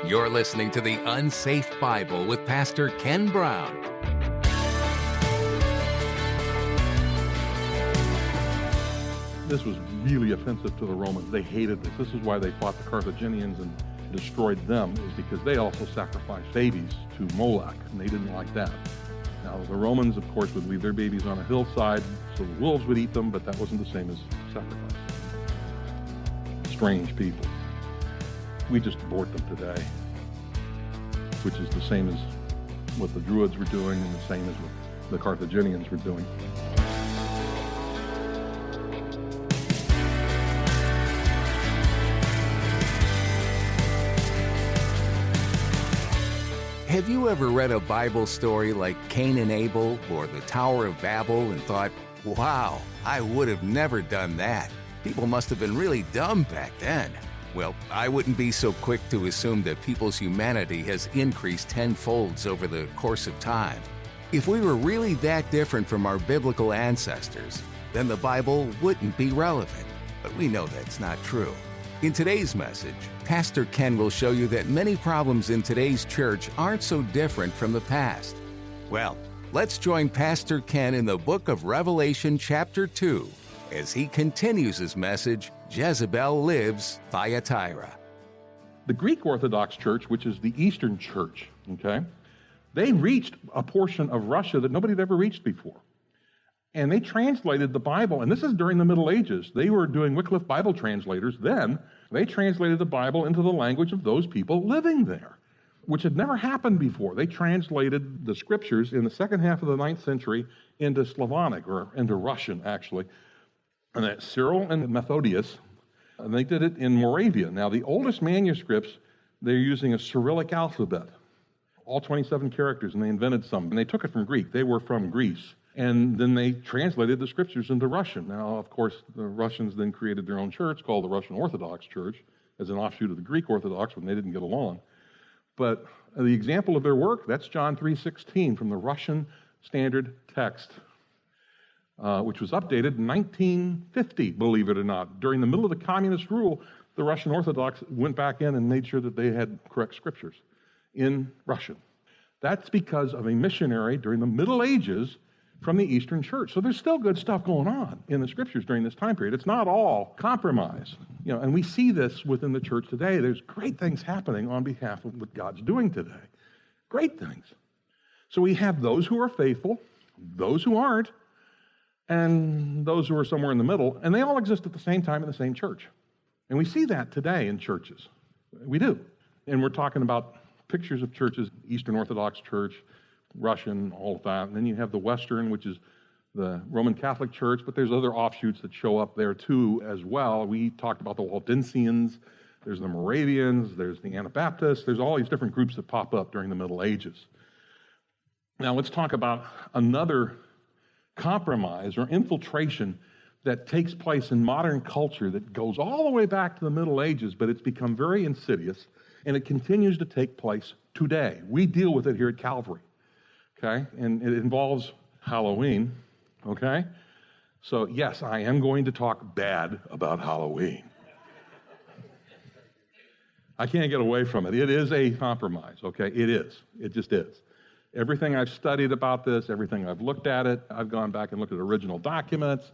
You're listening to The Unsafe Bible with Pastor Ken Brown. This was really offensive to the Romans. They hated this. This is why they fought the Carthaginians and destroyed them, is because they also sacrificed babies to Moloch, and they didn't like that. Now, the Romans, of course, would leave their babies on a hillside, so the wolves would eat them, but that wasn't the same as sacrifice. Strange people. We just abort them today, which is the same as what the Druids were doing and the same as what the Carthaginians were doing. Have you ever read a Bible story like Cain and Able or the Tower of Babel and thought, wow, I would have never done that. People must have been really dumb back then. Well, I wouldn't be so quick to assume that people's humanity has increased tenfolds over the course of time. If we were really that different from our biblical ancestors, then the Bible wouldn't be relevant. But we know that's not true. In today's message, Pastor Ken will show you that many problems in today's church aren't so different from the past. Well, let's join Pastor Ken in the book of Revelation chapter 2 as he continues his message, Jezebel Lives-Thyatira. The Greek Orthodox Church, which is the Eastern Church, okay, they reached a portion of Russia that nobody had ever reached before. And they translated the Bible, and this is during the Middle Ages. They were doing Wycliffe Bible translators then. They translated the Bible into the language of those people living there, which had never happened before. They translated the scriptures in the second half of the 9th century into Slavonic, or into Russian, actually. And that's Cyril and Methodius, and they did it in Moravia. Now, the oldest manuscripts, they're using a Cyrillic alphabet, all 27 characters, and they invented some. And they took it from Greek. They were from Greece. And then they translated the scriptures into Russian. Now, of course, the Russians then created their own church called the Russian Orthodox Church as an offshoot of the Greek Orthodox when they didn't get along. But the example of their work, that's John 3:16 from the Russian Standard Text, which was updated in 1950, believe it or not. During the middle of the communist rule, the Russian Orthodox went back in and made sure that they had correct scriptures in Russian. That's because of a missionary during the Middle Ages from the Eastern Church. So there's still good stuff going on in the scriptures during this time period. It's not all compromise. And we see this within the church today. There's great things happening on behalf of what God's doing today. Great things. So we have those who are faithful, those who aren't, and those who are somewhere in the middle, and they all exist at the same time in the same church. And we see that today in churches. We do. And we're talking about pictures of churches, Eastern Orthodox Church, Russian, all of that. And then you have the Western, which is the Roman Catholic Church, but there's other offshoots that show up there too as well. We talked about the Waldensians, there's the Moravians, there's the Anabaptists, there's all these different groups that pop up during the Middle Ages. Now let's talk about another compromise or infiltration that takes place in modern culture that goes all the way back to the Middle Ages, but it's become very insidious, and it continues to take place today. We deal with it here at Calvary. Okay, and it involves Halloween, okay? So, yes, I am going to talk bad about Halloween. I can't get away from it. It is a compromise, okay? It is. It just is. Everything I've studied about this, everything I've looked at it, I've gone back and looked at original documents,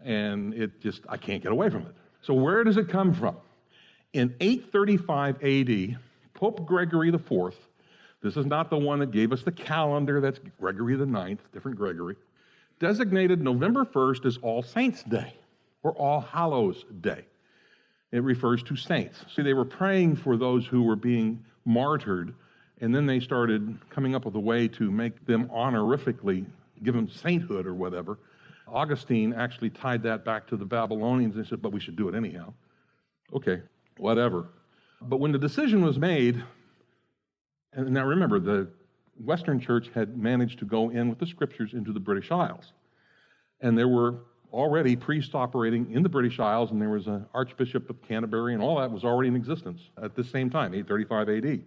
and I can't get away from it. So where does it come from? In 835 AD, Pope Gregory IV, this is not the one that gave us the calendar, that's Gregory the Ninth, different Gregory, designated November 1st as All Saints' Day, or All Hallows' Day. It refers to saints. See, they were praying for those who were being martyred, and then they started coming up with a way to make them honorifically, give them sainthood or whatever. Augustine actually tied that back to the Babylonians and said, but we should do it anyhow. Okay, whatever. But when the decision was made, and now remember, the Western Church had managed to go in with the scriptures into the British Isles. And there were already priests operating in the British Isles, and there was an Archbishop of Canterbury, and all that was already in existence at the same time, 835 AD.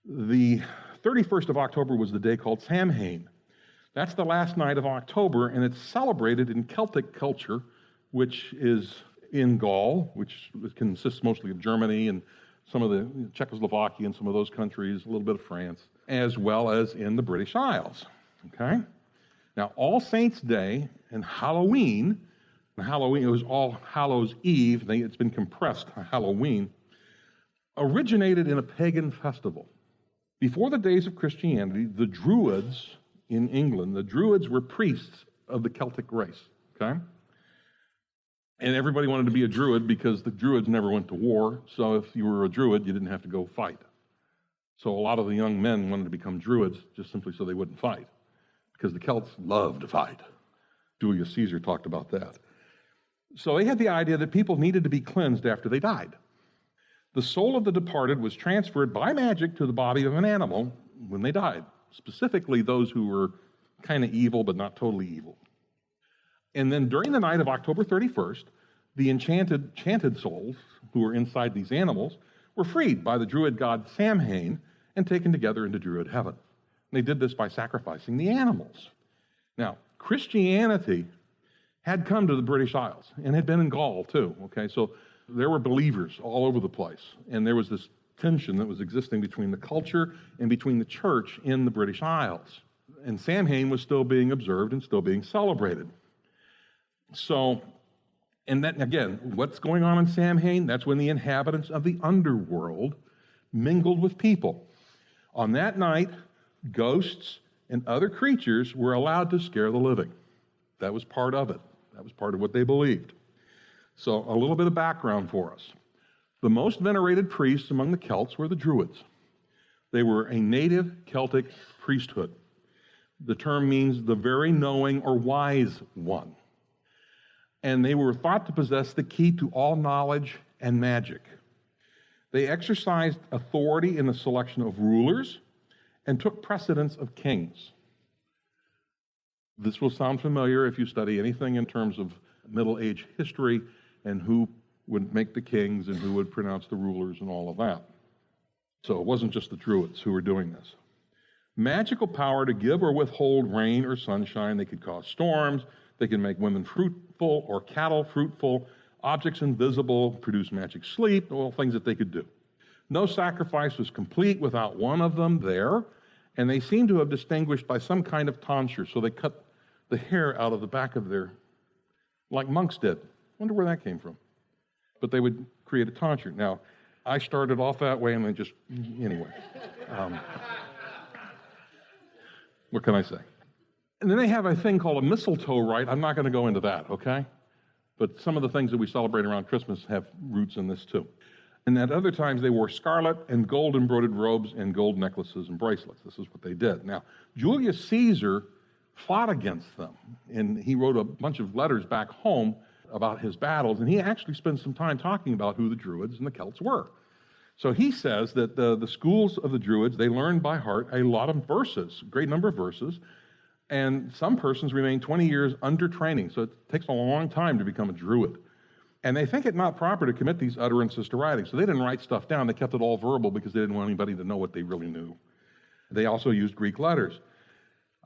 The 31st of October was the day called Samhain. That's the last night of October, and it's celebrated in Celtic culture, which is in Gaul, which consists mostly of Germany and some of the Czechoslovakia and some of those countries, a little bit of France, as well as in the British Isles. Okay? Now, All Saints' Day and Halloween, it was All Hallows' Eve, it's been compressed, Halloween, originated in a pagan festival. Before the days of Christianity, the Druids in England, the Druids were priests of the Celtic race, okay? And everybody wanted to be a Druid because the Druids never went to war, so if you were a Druid, you didn't have to go fight. So a lot of the young men wanted to become Druids just simply so they wouldn't fight, because the Celts loved to fight. Julius Caesar talked about that. So they had the idea that people needed to be cleansed after they died. The soul of the departed was transferred by magic to the body of an animal when they died, specifically those who were kind of evil but not totally evil. And then during the night of October 31st, the enchanted souls who were inside these animals were freed by the druid god Samhain and taken together into druid heaven. And they did this by sacrificing the animals. Now, Christianity had come to the British Isles and had been in Gaul too, okay? So there were believers all over the place, and there was this tension that was existing between the culture and between the church in the British Isles. And Samhain was still being observed and still being celebrated. So, and then again, what's going on in Samhain? That's when the inhabitants of the underworld mingled with people. On that night, ghosts and other creatures were allowed to scare the living. That was part of it. That was part of what they believed. So a little bit of background for us. The most venerated priests among the Celts were the Druids. They were a native Celtic priesthood. The term means the very knowing or wise one. And they were thought to possess the key to all knowledge and magic. They exercised authority in the selection of rulers and took precedence of kings. This will sound familiar if you study anything in terms of Middle Age history and who would make the kings and who would pronounce the rulers and all of that. So it wasn't just the Druids who were doing this. Magical power to give or withhold rain or sunshine. They could cause storms. They could make women fruitful or cattle fruitful, objects invisible, produce magic sleep, all things that they could do. No sacrifice was complete without one of them there, and they seem to have distinguished by some kind of tonsure, so they cut the hair out of the back of their, like monks did. Wonder where that came from. But they would create a tonsure. Now, I started off that way, and then just, anyway. What can I say? And then they have a thing called a mistletoe rite. I'm not going to go into that, okay? But some of the things that we celebrate around Christmas have roots in this too. And at other times, they wore scarlet and gold embroidered robes and gold necklaces and bracelets. This is what they did. Now, Julius Caesar fought against them, and he wrote a bunch of letters back home about his battles, and he actually spent some time talking about who the Druids and the Celts were. So he says that the schools of the Druids, they learned by heart a lot of verses, a great number of verses, and some persons remain 20 years under training, so it takes a long time to become a Druid. And they think it not proper to commit these utterances to writing, so they didn't write stuff down. They kept it all verbal because they didn't want anybody to know what they really knew. They also used Greek letters.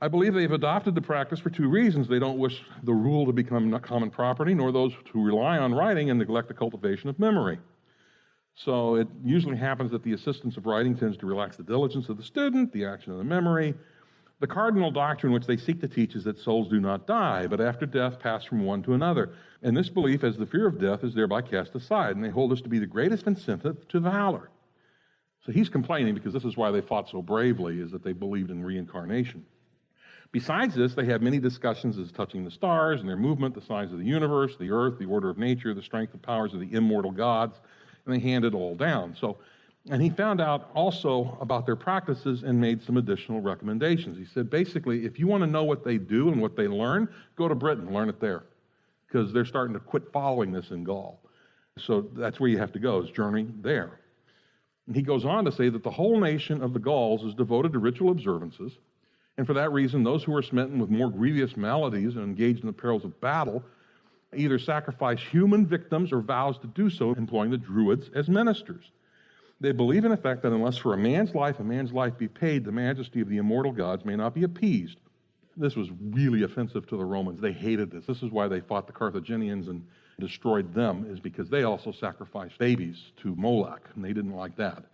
I believe they've adopted the practice for two reasons. They don't wish the rule to become common property, nor those who rely on writing and neglect the cultivation of memory. So it usually happens that the assistance of writing tends to relax the diligence of the student, the action of the memory. The cardinal doctrine which they seek to teach is that souls do not die, but after death pass from one to another. And this belief, as the fear of death, is thereby cast aside, and they hold this to be the greatest incentive to valor. So he's complaining because this is why they fought so bravely, is that they believed in reincarnation. Besides this, they have many discussions as touching the stars and their movement, the size of the universe, the earth, the order of nature, the strength and powers of the immortal gods, and they hand it all down. And he found out also about their practices and made some additional recommendations. He said, basically, if you want to know what they do and what they learn, go to Britain, learn it there, because they're starting to quit following this in Gaul. So that's where you have to go, is journey there. And he goes on to say that the whole nation of the Gauls is devoted to ritual observances, and for that reason, those who are smitten with more grievous maladies and engaged in the perils of battle either sacrifice human victims or vows to do so, employing the Druids as ministers. They believe, in effect, that unless for a man's life be paid, the majesty of the immortal gods may not be appeased. This was really offensive to the Romans. They hated this. This is why they fought the Carthaginians destroyed them is because they also sacrificed babies to Moloch, and they didn't like that.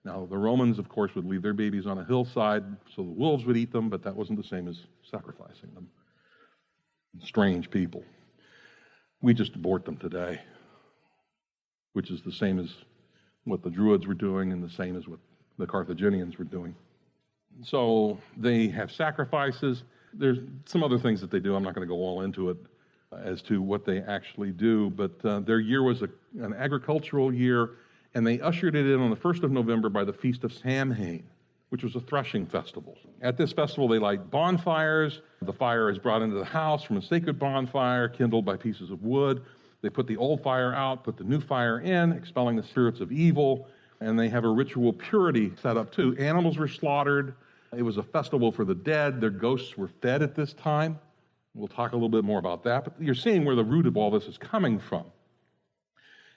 Now, the Romans, of course, would leave their babies on a hillside so the wolves would eat them, but that wasn't the same as sacrificing them. Strange people. We just abort them today, which is the same as what the Druids were doing and the same as what the Carthaginians were doing. So they have sacrifices. There's some other things that they do. I'm not going to go all into it as to what they actually do, but their year was an agricultural year, and they ushered it in on the 1st of November by the Feast of Samhain, which was a threshing festival. At this festival, they light bonfires. The fire is brought into the house from a sacred bonfire kindled by pieces of wood. They put the old fire out, put the new fire in, expelling the spirits of evil, and they have a ritual purity set up too. Animals were slaughtered. It was a festival for the dead. Their ghosts were fed at this time. We'll talk a little bit more about that, but you're seeing where the root of all this is coming from.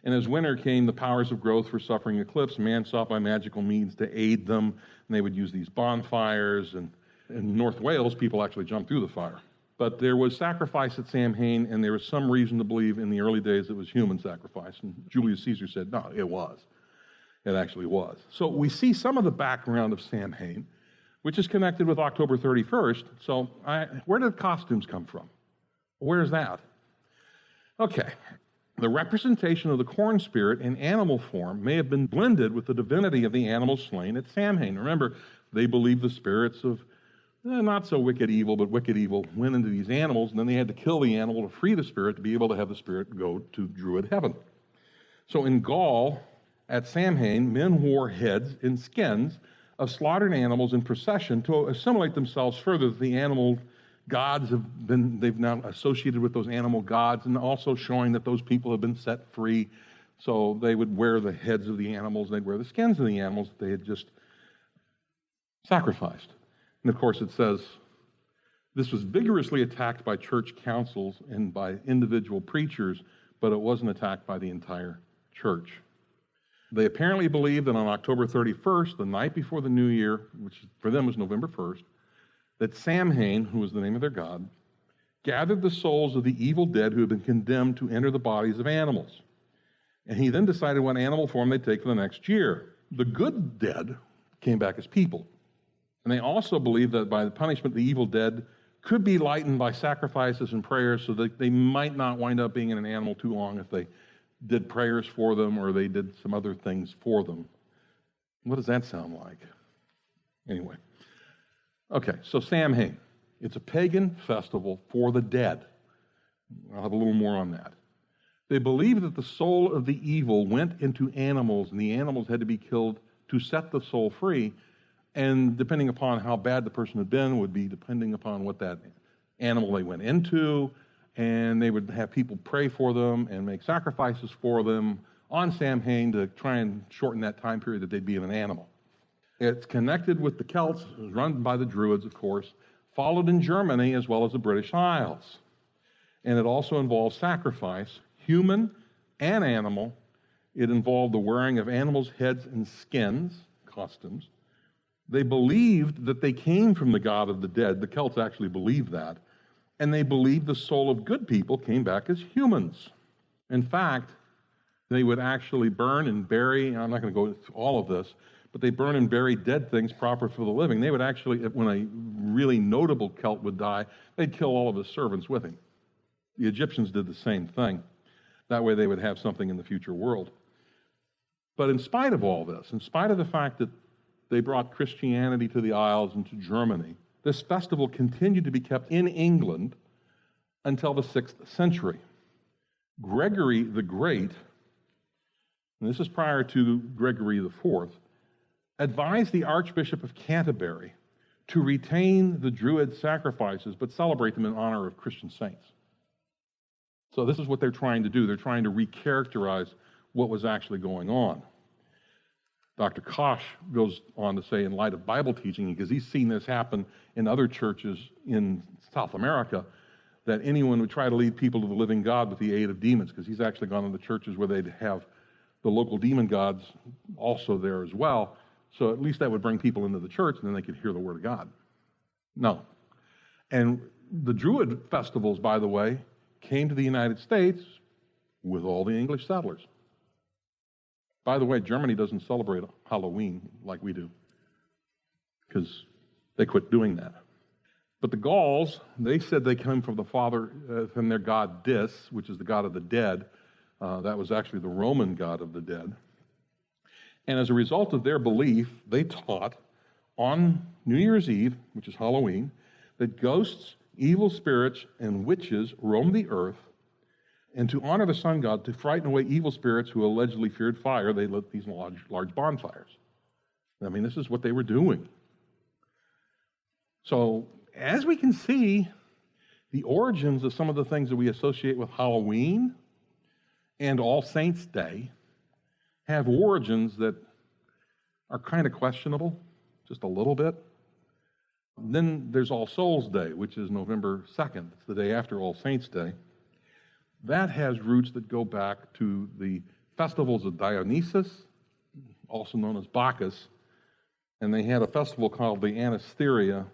And as winter came, the powers of growth were suffering eclipse. Man sought by magical means to aid them, and they would use these bonfires. And in North Wales, people actually jumped through the fire. But there was sacrifice at Samhain, and there was some reason to believe in the early days it was human sacrifice. And Julius Caesar said, no, it was. It actually was. So we see some of the background of Samhain, which is connected with October 31st. So where did costumes come from? Where's that? Okay. The representation of the corn spirit in animal form may have been blended with the divinity of the animals slain at Samhain. Remember, they believed the spirits of not so wicked evil, but wicked evil went into these animals, and then they had to kill the animal to free the spirit to be able to have the spirit go to Druid heaven. So in Gaul, at Samhain, men wore heads and skins of slaughtered animals in procession to assimilate themselves further. The animal gods they've now associated with those animal gods, and also showing that those people have been set free. So they would wear the heads of the animals, they'd wear the skins of the animals that they had just sacrificed. And of course it says, this was vigorously attacked by church councils and by individual preachers, but it wasn't attacked by the entire church. They apparently believed that on October 31st, the night before the new year, which for them was November 1st, that Samhain, who was the name of their god, gathered the souls of the evil dead who had been condemned to enter the bodies of animals. And he then decided what animal form they'd take for the next year. The good dead came back as people. And they also believed that by the punishment, the evil dead could be lightened by sacrifices and prayers so that they might not wind up being in an animal too long if they did prayers for them or they did some other things for them. What does that sound like? Anyway. Okay, so Samhain. It's a pagan festival for the dead. I'll have a little more on that. They believed that the soul of the evil went into animals, and the animals had to be killed to set the soul free. And depending upon how bad the person had been would be depending upon what that animal they went into, and they would have people pray for them and make sacrifices for them on Samhain to try and shorten that time period that they'd be in an animal. It's connected with the Celts, it was run by the Druids, of course, followed in Germany as well as the British Isles. And it also involves sacrifice, human and animal. It involved the wearing of animals' heads and skins, costumes. They believed that they came from the god of the dead. The Celts actually believed that. And they believed the soul of good people came back as humans. In fact, they would actually burn and bury, I'm not going to go into all of this, but they burn and bury dead things proper for the living. They would actually, when a really notable Celt would die, they'd kill all of his servants with him. The Egyptians did the same thing. That way they would have something in the future world. But in spite of all this, in spite of the fact that they brought Christianity to the Isles and to Germany, this festival continued to be kept in England until the 6th century. Gregory the Great, and this is prior to Gregory IV, advised the Archbishop of Canterbury to retain the Druid sacrifices but celebrate them in honor of Christian saints. So this is what they're trying to do. They're trying to recharacterize what was actually going on. Dr. Koch goes on to say, in light of Bible teaching, because he's seen this happen in other churches in South America, that anyone would try to lead people to the living God with the aid of demons, because he's actually gone into churches where they'd have the local demon gods also there as well. So at least that would bring people into the church, and then they could hear the word of God. No. And the Druid festivals, by the way, came to the United States with all the English settlers. By the way, Germany doesn't celebrate Halloween like we do, because they quit doing that. But the Gauls, they said they came from from their god Dis, which is the god of the dead. That was actually the Roman god of the dead. And as a result of their belief, they taught on New Year's Eve, which is Halloween, that ghosts, evil spirits, and witches roam the earth, and to honor the sun god, to frighten away evil spirits who allegedly feared fire, they lit these large bonfires. I mean, this is what they were doing. So, as we can see, the origins of some of the things that we associate with Halloween and All Saints' Day have origins that are kind of questionable, just a little bit. And then there's All Souls' Day, which is November 2nd. It's the day after All Saints' Day. That has roots that go back to the festivals of Dionysus, also known as Bacchus, and they had a festival called the Lives-Thyatira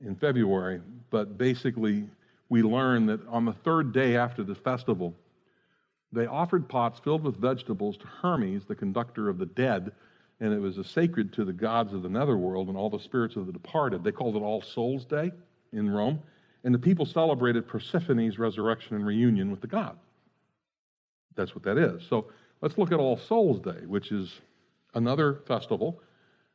in February, but basically we learn that on the third day after the festival, they offered pots filled with vegetables to Hermes, the conductor of the dead, and it was sacred to the gods of the netherworld and all the spirits of the departed. They called it All Souls' Day in Rome, and the people celebrated Persephone's resurrection and reunion with the god. That's what that is. So let's look at All Souls' Day, which is another festival,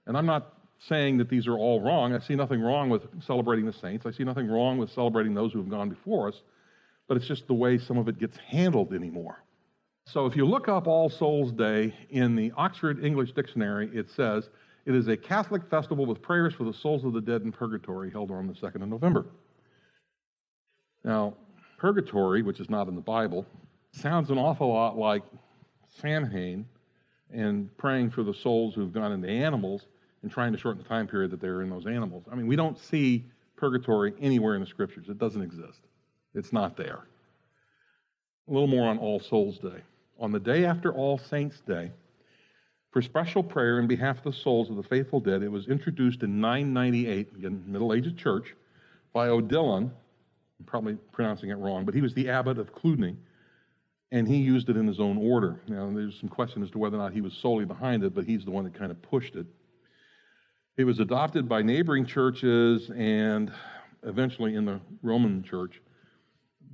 and I'm not saying that these are all wrong. I see nothing wrong with celebrating the saints. I see nothing wrong with celebrating those who have gone before us, but it's just the way some of it gets handled anymore. So if you look up All Souls' Day in the Oxford English Dictionary, it says, it is a Catholic festival with prayers for the souls of the dead in purgatory held on the 2nd of November. Now, purgatory, which is not in the Bible, sounds an awful lot like Samhain and praying for the souls who've gone into animals and trying to shorten the time period that they're in those animals. I mean, we don't see purgatory anywhere in the Scriptures. It doesn't exist. It's not there. A little more on All Souls' Day. On the day after All Saints' Day, for special prayer in behalf of the souls of the faithful dead, it was introduced in 998, again, Middle Ages church, by Odilon. I'm probably pronouncing it wrong, but he was the abbot of Cluny, and he used it in his own order. Now, there's some question as to whether or not he was solely behind it, but he's the one that kind of pushed it. It was adopted by neighboring churches and eventually in the Roman Church.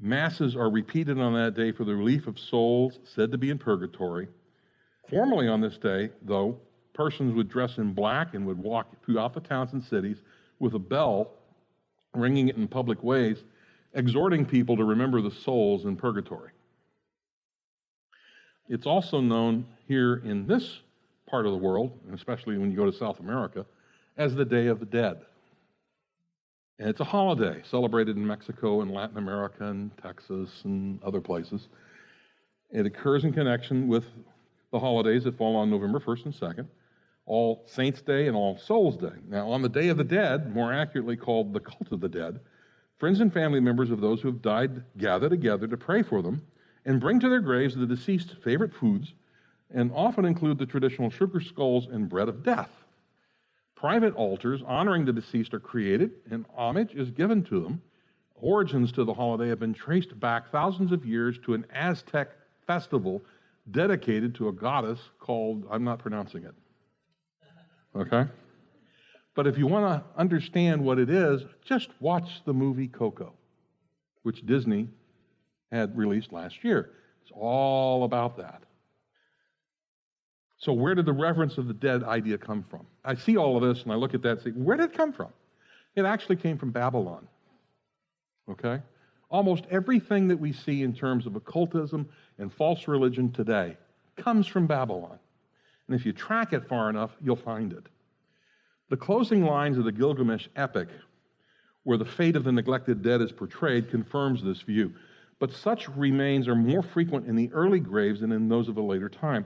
Masses are repeated on that day for the relief of souls said to be in purgatory. Formerly on this day, though, persons would dress in black and would walk throughout the towns and cities with a bell, ringing it in public ways, exhorting people to remember the souls in purgatory. It's also known here in this part of the world, and especially when you go to South America, as the Day of the Dead. And it's a holiday celebrated in Mexico and Latin America and Texas and other places. It occurs in connection with the holidays that fall on November 1st and 2nd, All Saints' Day and All Souls' Day. Now, on the Day of the Dead, more accurately called the Cult of the Dead, friends and family members of those who have died gather together to pray for them and bring to their graves the deceased's favorite foods, and often include the traditional sugar skulls and bread of death. Private altars honoring the deceased are created, and homage is given to them. Origins to the holiday have been traced back thousands of years to an Aztec festival dedicated to a goddess called, I'm not pronouncing it, okay? But if you want to understand what it is, just watch the movie Coco, which Disney had released last year. It's all about that. So where did the reverence of the dead idea come from? I see all of this and I look at that and say, where did it come from? It actually came from Babylon, okay? Almost everything that we see in terms of occultism and false religion today comes from Babylon. And if you track it far enough, you'll find it. The closing lines of the Gilgamesh epic, where the fate of the neglected dead is portrayed, confirms this view. But such remains are more frequent in the early graves than in those of a later time.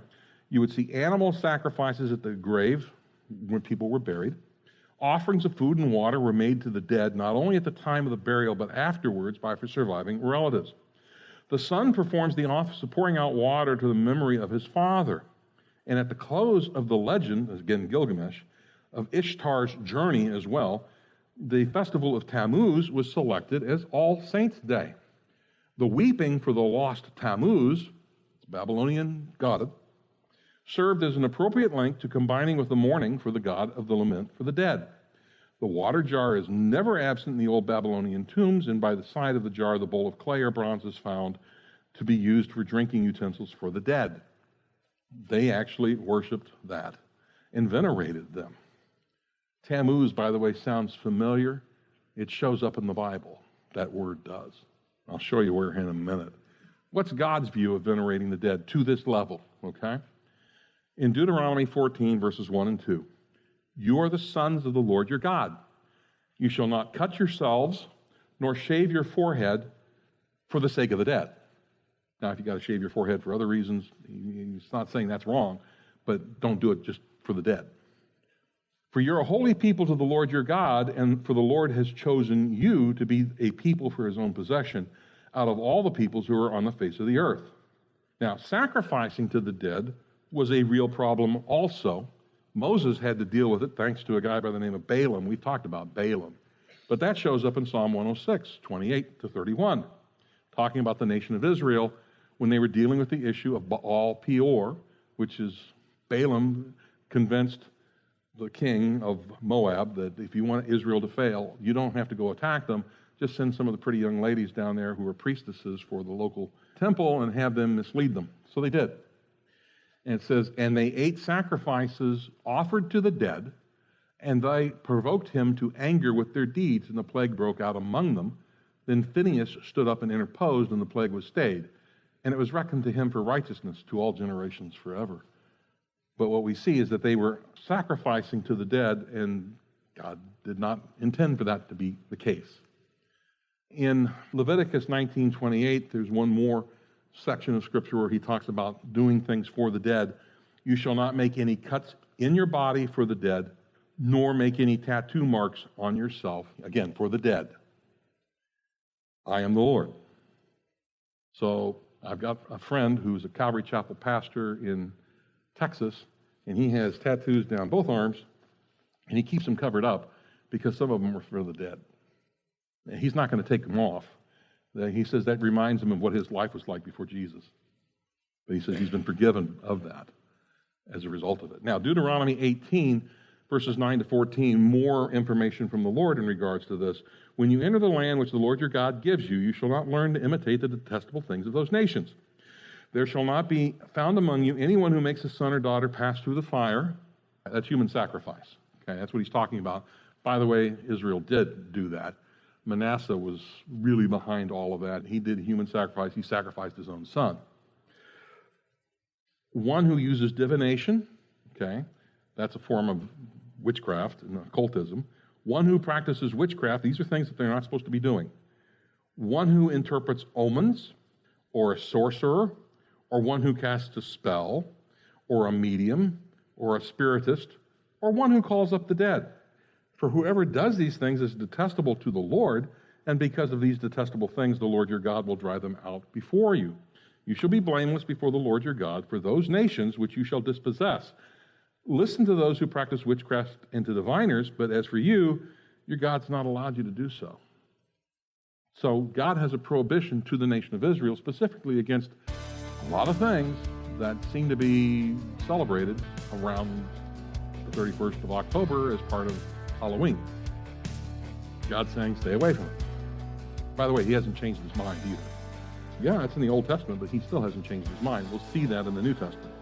You would see animal sacrifices at the grave when people were buried. Offerings of food and water were made to the dead, not only at the time of the burial, but afterwards by surviving relatives. The son performs the office of pouring out water to the memory of his father. And at the close of the legend, again Gilgamesh, of Ishtar's journey as well, the festival of Tammuz was selected as All Saints' Day. The weeping for the lost Tammuz Babylonian god, served as an appropriate link to combining with the mourning for the god of the lament for the dead. The water jar is never absent in the old Babylonian tombs, and by the side of the jar, the bowl of clay or bronze is found to be used for drinking utensils for the dead. They actually worshipped that and venerated them. Tammuz, by the way, sounds familiar. It shows up in the Bible. That word does. I'll show you where in a minute. What's God's view of venerating the dead to this level, okay? In Deuteronomy 14, verses 1 and 2, you are the sons of the Lord your God. You shall not cut yourselves, nor shave your forehead for the sake of the dead. Now, if you got to shave your forehead for other reasons, he's not saying that's wrong, but don't do it just for the dead. For you're a holy people to the Lord your God, and for the Lord has chosen you to be a people for his own possession out of all the peoples who are on the face of the earth. Now, sacrificing to the dead was a real problem also. Moses had to deal with it thanks to a guy by the name of Balaam. We've talked about Balaam. But that shows up in Psalm 106, 28 to 31, talking about the nation of Israel when they were dealing with the issue of Baal Peor, which is Balaam convinced the king of Moab that if you want Israel to fail, you don't have to go attack them. Just send some of the pretty young ladies down there who are priestesses for the local temple and have them mislead them. So they did. And it says, and they ate sacrifices offered to the dead, and they provoked him to anger with their deeds, and the plague broke out among them. Then Phinehas stood up and interposed, and the plague was stayed. And it was reckoned to him for righteousness to all generations forever. But what we see is that they were sacrificing to the dead, and God did not intend for that to be the case. In Leviticus 19:28, there's one more section of Scripture where he talks about doing things for the dead. You shall not make any cuts in your body for the dead, nor make any tattoo marks on yourself, again, for the dead. I am the Lord. So I've got a friend who's a Calvary Chapel pastor in Texas, and he has tattoos down both arms, and he keeps them covered up because some of them are for the dead. And he's not going to take them off. He says that reminds him of what his life was like before Jesus. But he says he's been forgiven of that as a result of it. Now, Deuteronomy 18, verses 9 to 14, more information from the Lord in regards to this. When you enter the land which the Lord your God gives you, you shall not learn to imitate the detestable things of those nations. There shall not be found among you anyone who makes a son or daughter pass through the fire. That's human sacrifice. Okay, that's what he's talking about. By the way, Israel did do that. Manasseh was really behind all of that. He did human sacrifice. He sacrificed his own son. One who uses divination, okay, that's a form of witchcraft and occultism. One who practices witchcraft, these are things that they're not supposed to be doing. One who interprets omens, or a sorcerer, or one who casts a spell, or a medium, or a spiritist, or one who calls up the dead. For whoever does these things is detestable to the Lord, and because of these detestable things, the Lord your God will drive them out before you. You shall be blameless before the Lord your God for those nations which you shall dispossess. Listen to those who practice witchcraft and to diviners, but as for you, your God's not allowed you to do so. So God has a prohibition to the nation of Israel, specifically against a lot of things that seem to be celebrated around the 31st of October as part of Halloween. God's saying, stay away from it. By the way, he hasn't changed his mind either. Yeah, it's in the Old Testament, but he still hasn't changed his mind. We'll see that in the New Testament.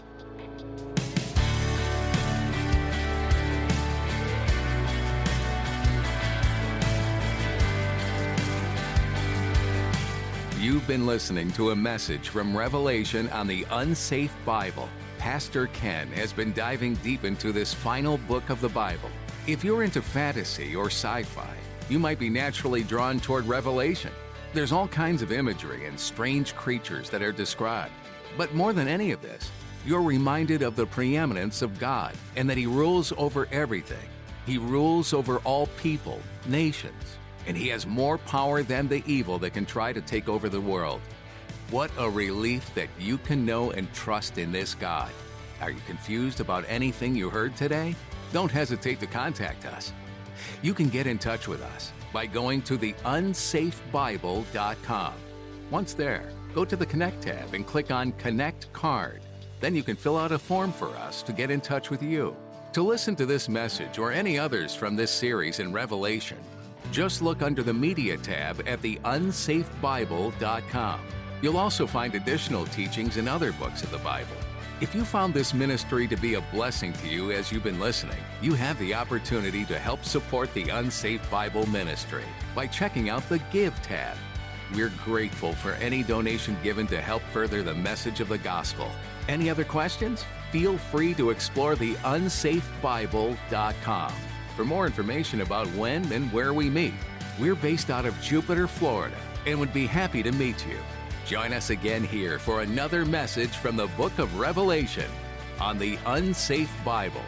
You've been listening to a message from Revelation on the Unsafe Bible. Pastor Ken has been diving deep into this final book of the Bible. If you're into fantasy or sci-fi, you might be naturally drawn toward Revelation. There's all kinds of imagery and strange creatures that are described. But more than any of this, you're reminded of the preeminence of God and that He rules over everything. He rules over all people, nations, and He has more power than the evil that can try to take over the world. What a relief that you can know and trust in this God. Are you confused about anything you heard today? Don't hesitate to contact us. You can get in touch with us by going to theunsafebible.com. Once there, Go to the Connect tab and click on Connect Card. Then you can fill out a form for us to get in touch with you. To listen to this message or any others from this series in Revelation, just look under the Media tab at theunsafebible.com. You'll also find additional teachings in other books of the Bible. If you found this ministry to be a blessing to you as you've been listening, you have the opportunity to help support the Unsafe Bible ministry by checking out the Give tab. We're grateful for any donation given to help further the message of the gospel. Any other questions? Feel free to explore the unsafebible.com. For more information about when and where we meet, we're based out of Jupiter, Florida, and would be happy to meet you. Join us again here for another message from the book of Revelation on the Unsafe Bible.